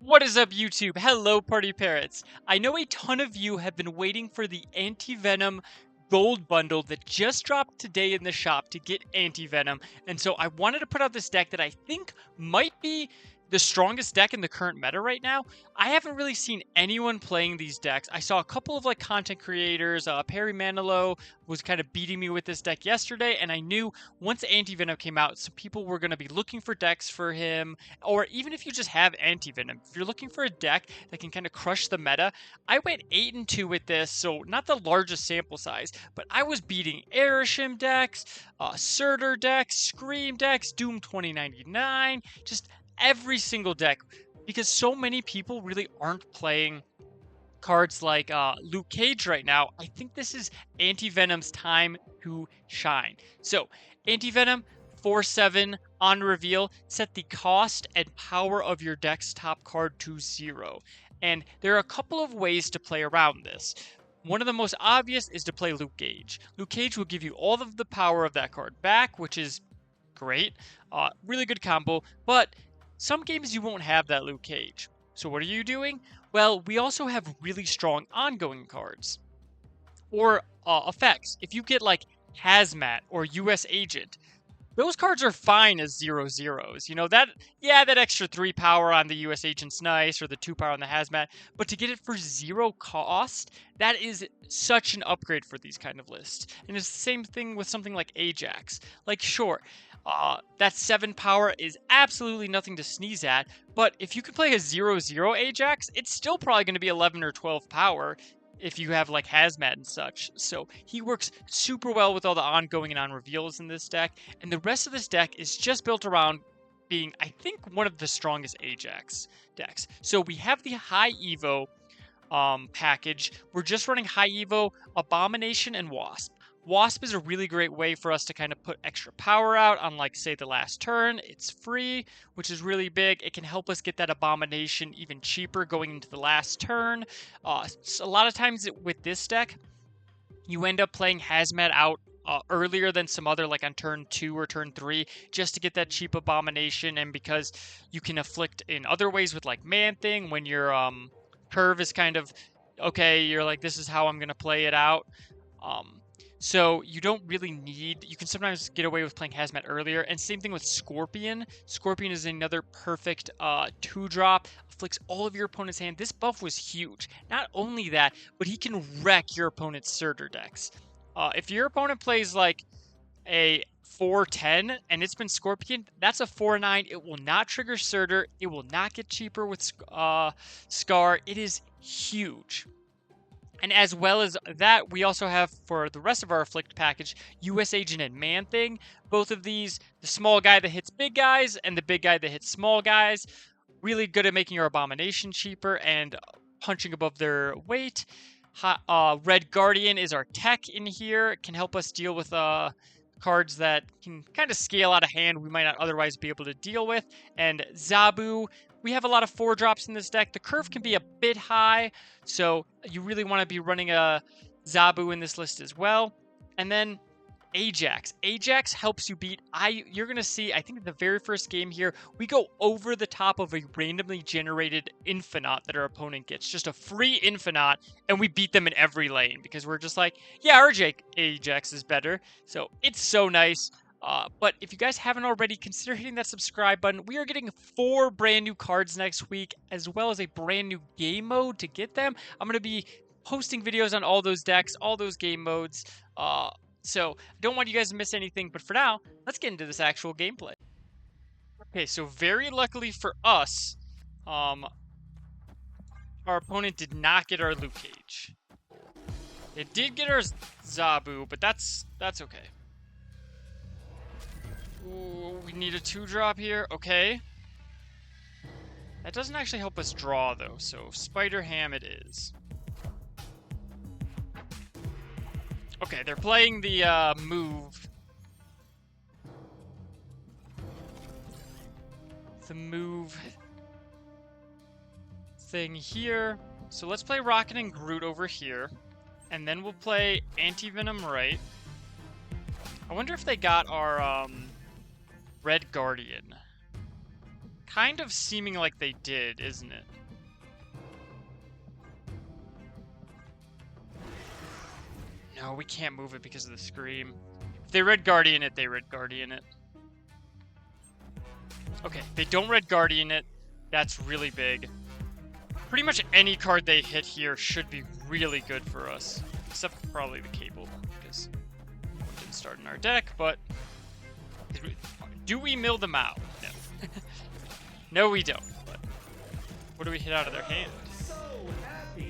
What is up, YouTube? Hello, Party Parrots. I know a ton of you have been waiting for the Anti-Venom gold bundle that just dropped today in the shop to get Anti-Venom, and so I wanted to put out this deck that I think might be the strongest deck in the current meta right now. I haven't really seen anyone playing these decks. I saw a couple of content creators. Perry Manilow was kind of beating me with this deck yesterday, and I knew once Anti-Venom came out, some people were going to be looking for decks for him, or even if you just have Anti-Venom, if you're looking for a deck that can kind of crush the meta. I went 8-2 with this, so not the largest sample size, but I was beating Airshim decks, Surtur decks, Scream decks, Doom 2099, just every single deck, because so many people really aren't playing cards like Luke Cage right now. I think this is Anti-Venom's time to shine. So, Anti-Venom, 4/7 on reveal, set the cost and power of your deck's top card to 0. And there are a couple of ways to play around this. One of the most obvious is to play Luke Cage. Luke Cage will give you all of the power of that card back, which is great. Really good combo, but some games you won't have that Luke Cage. So what are you doing? Well, we also have really strong ongoing cards. Or effects. If you get like Hazmat or US Agent, those cards are fine as 0/0s. You know, that extra 3 power on the US Agent's nice, or the 2 power on the Hazmat, but to get it for 0 cost, that is such an upgrade for these kind of lists. And it's the same thing with something like Ajax. Like, sure, that 7 power is absolutely nothing to sneeze at, but if you could play a 0/0 Ajax, it's still probably going to be 11 or 12 power if you have like Hazmat and such. So he works super well with all the ongoing and on reveals in this deck, and the rest of this deck is just built around being, I think, one of the strongest Ajax decks. So we have the High Evo package. We're just running High Evo, Abomination, and Wasp. Wasp is a really great way for us to kind of put extra power out on, like, say, the last turn. It's free, which is really big. It can help us get that Abomination even cheaper going into the last turn. So a lot of times with this deck, you end up playing Hazmat out earlier than some other, like on turn 2 or turn 3, just to get that cheap Abomination, and because you can afflict in other ways with, like, Man-Thing, when your curve is kind of, okay, you're like, this is how I'm going to play it out. So you don't really need, you can sometimes get away with playing Hazmat earlier, and same thing with Scorpion. Scorpion is another perfect 2-drop, afflicts all of your opponent's hand. This buff was huge. Not only that, but he can wreck your opponent's Surtur decks. If your opponent plays like a 4/10 and it's been Scorpion, that's a 4/9. It will not trigger Surtur. It will not get cheaper with Scar. It is huge. And as well as that, we also have, for the rest of our Afflict package, US Agent and Man-Thing. Both of these, the small guy that hits big guys and the big guy that hits small guys, really good at making your Abomination cheaper and punching above their weight. Red Guardian is our tech in here. It can help us deal with cards that can kind of scale out of hand we might not otherwise be able to deal with. And Zabu, we have a lot of 4-drops in this deck. The curve can be a bit high, so you really want to be running a Zabu in this list as well. And then Ajax. Ajax helps you beat, you're going to see, I think in the very first game here, we go over the top of a randomly generated Infinite that our opponent gets. Just a free Infinite, and we beat them in every lane, because we're just like, yeah, our Ajax is better. So it's so nice. But if you guys haven't already, consider hitting that subscribe button. We are getting 4 brand new cards next week, as well as a brand new game mode to get them. I'm going to be posting videos on all those decks, all those game modes. So I don't want you guys to miss anything, but for now, let's get into this actual gameplay. Okay, so very luckily for us, our opponent did not get our Luke Cage. It did get our Zabu, but that's okay. Ooh, we need a 2-drop here. Okay. That doesn't actually help us draw, though, so Spider Ham it is. Okay, they're playing the move. The move thing here. So let's play Rocket and Groot over here. And then we'll play Anti-Venom right. I wonder if they got our Red Guardian. kind of seeming like they did, isn't it? No, we can't move it because of the Scream. If they Red Guardian it, they Red Guardian it. Okay, they don't Red Guardian it. That's really big. Pretty much any card they hit here should be really good for us. Except for probably the Cable, because it didn't start in our deck, but... Do we mill them out? No. No, we don't, but... What do we hit out of their hand?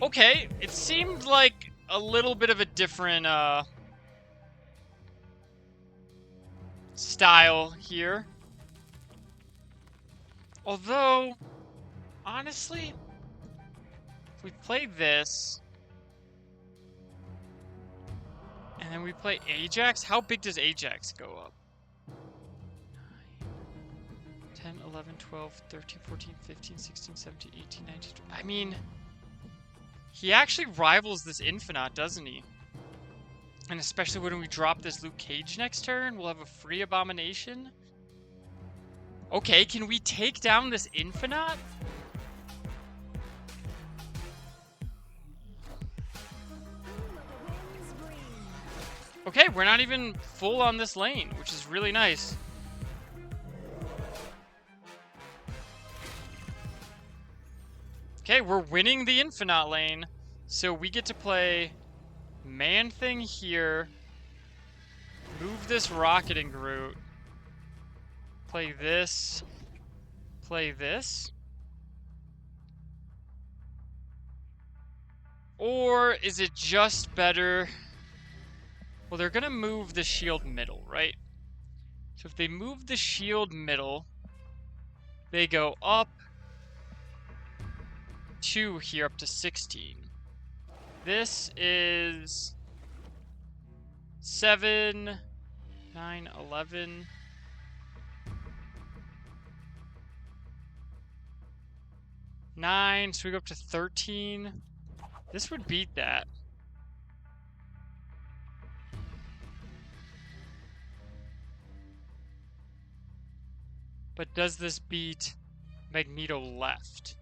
Okay, it seemed like a little bit of a different, style here. Although, honestly, if we play this, and then we play Ajax, how big does Ajax go up? 10, 11, 12, 13, 14, 15, 16, 17, 18, 19, 20. I mean, he actually rivals this Infinite, doesn't he? And especially when we drop this Luke Cage next turn, we'll have a free Abomination. Okay, can we take down this Infinite? Okay, we're not even full on this lane, which is really nice. Okay, we're winning the Infinite lane, so we get to play Man-Thing here, move this Rocketing Groot, play this, play this. Or is it just better? Well, they're gonna move the shield middle, right? So if they move the shield middle, they go up 2 here, up to 16. This is 7, 9, 11. So we go up to 13. This would beat that. But does this beat Magneto left?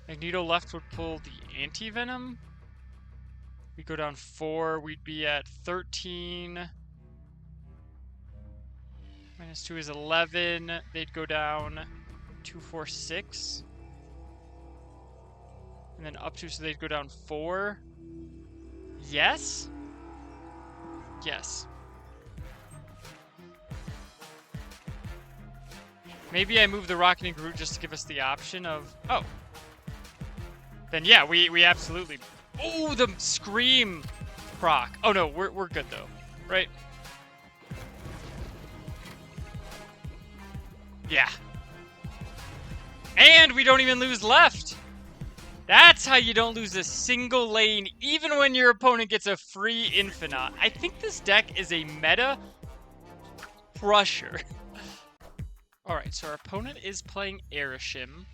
Magneto left would pull the Anti-Venom. We go down 4, we'd be at 13. Minus 2 is 11. They'd go down 2, 4, 6. And then up 2, so they'd go down 4. Yes? Yes. Maybe I move the Rocketing Groot just to give us the option of... Oh. Then yeah, we absolutely... Oh, the Scream proc. Oh no, we're good though. Right? Yeah. And we don't even lose left. That's how you don't lose a single lane, even when your opponent gets a free Infinite. I think this deck is a meta crusher. Alright, so our opponent is playing Airshim.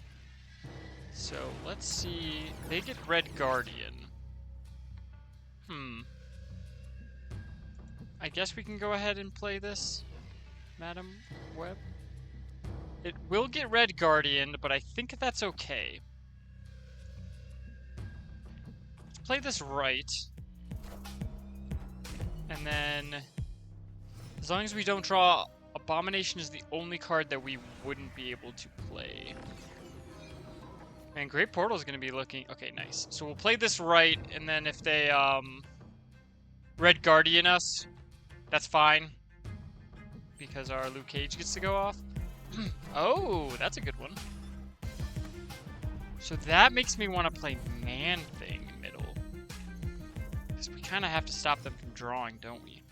So, let's see. They get Red Guardian. I guess we can go ahead and play this, Madam Web. It will get Red Guardian, but I think that's okay. Let's play this right. And then, as long as we don't draw... Abomination is the only card that we wouldn't be able to play. And Great Portal is going to be looking... Okay, nice. So we'll play this right, and then if they Red Guardian us, that's fine. Because our Luke Cage gets to go off. Oh, that's a good one. So that makes me want to play Man-Thing middle. Because we kind of have to stop them from drawing, don't we?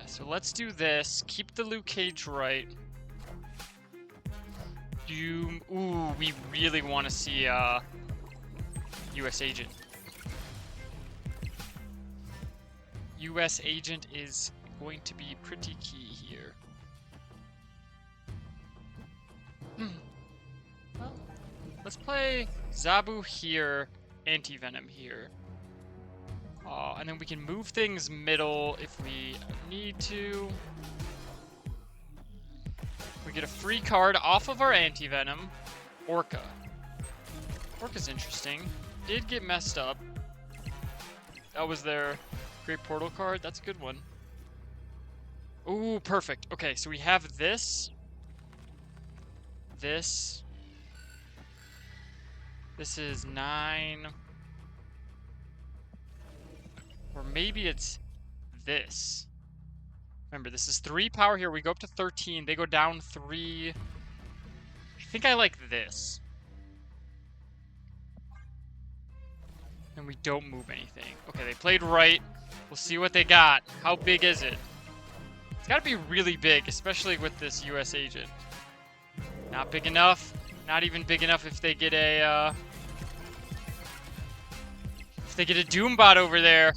So let's do this. Keep the Luke Cage right. Ooh, we really want to see US Agent. US Agent is going to be pretty key here. Well, let's play Zabu here, Anti-Venom here. And then we can move things middle if we need to. get a free card off of our Anti-Venom. Orca. Orca's interesting. Did get messed up. That was their Great Portal card. That's a good one. Ooh, perfect. Okay, so we have this. This. This is 9. Or maybe it's this. Remember, this is 3 power here. We go up to 13. They go down 3. I think I like this. And we don't move anything. Okay, they played right. We'll see what they got. How big is it? It's got to be really big, especially with this US agent. Not big enough. Not even big enough if they get a Doombot over there.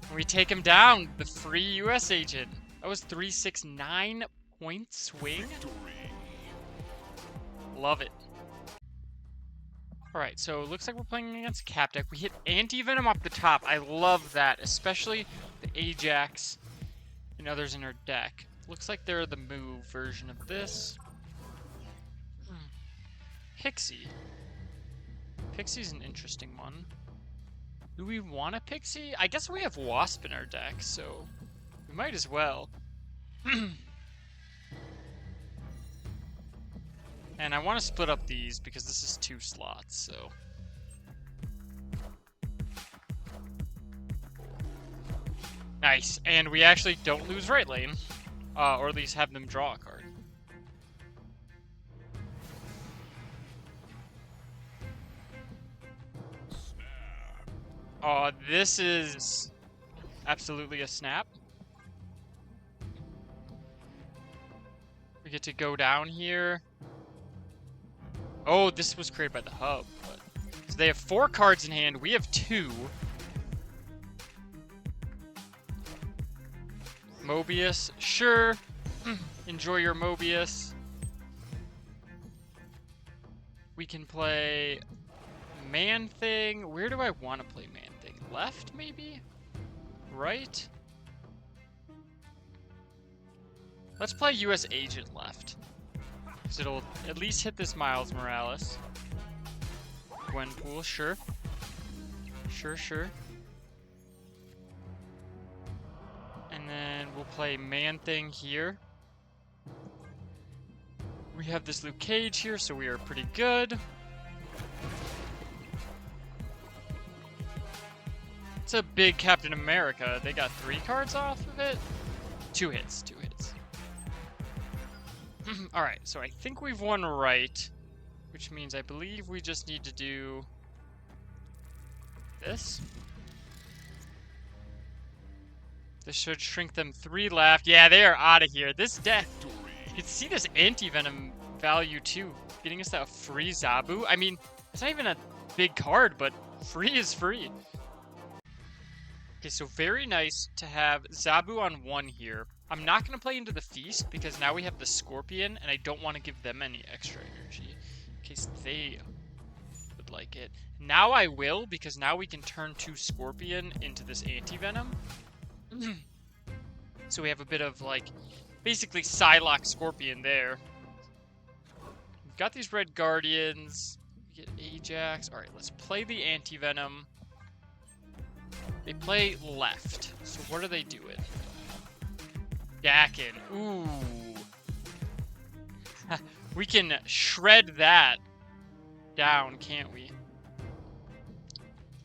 And we take him down. The free US agent. That was 369 point swing. Love it. Alright, so it looks like we're playing against Cap deck. We hit Anti-Venom off the top. I love that, especially the Ajax and others in our deck. Looks like they're the move version of this. Pixie. Pixie's an interesting one. Do we want a Pixie? I guess we have Wasp in our deck, so we might as well. And I want to split up these because this is 2 slots, so. Nice, and we actually don't lose right lane. Or at least have them draw a card. Oh, this is absolutely a snap. We get to go down here. Oh, this was created by the hub. But... So they have 4 cards in hand. We have 2. Mobius. Sure. Enjoy your Mobius. We can play Man-Thing. Where do I want to play Man-Thing? Left, maybe? Right? Let's play US Agent left. Because it'll at least hit this Miles Morales. Gwenpool, sure. Sure. And then we'll play Man-Thing here. We have this Luke Cage here, so we are pretty good. It's a big Captain America. They got 3 cards off of it? 2 hits. Alright, so I think we've won right. Which means I believe we just need to do this. This should shrink them 3 left. Yeah, they are out of here. This deck, you can see this Anti-Venom value too. Getting us that free Zabu. I mean, it's not even a big card, but free is free. Okay, so very nice to have Zabu on 1 here. I'm not going to play into the Feast because now we have the Scorpion, and I don't want to give them any extra energy in case they would like it. Now I will, because now we can turn 2 Scorpion into this Anti-Venom. So we have a bit of, like, basically Psylocke Scorpion there. We've got these Red Guardians. We get Ajax. Alright, let's play the Anti-Venom. They play left. So what are they doing? Dakin. Ooh. We can shred that down, can't we?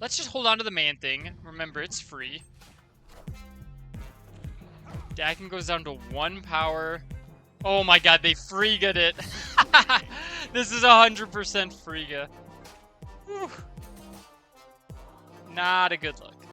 Let's just hold on to the Man-Thing. Remember, it's free. Dakin goes down to 1 power. Oh my god, they Friga'd it. This is 100% Friga. Whew. Not a good look.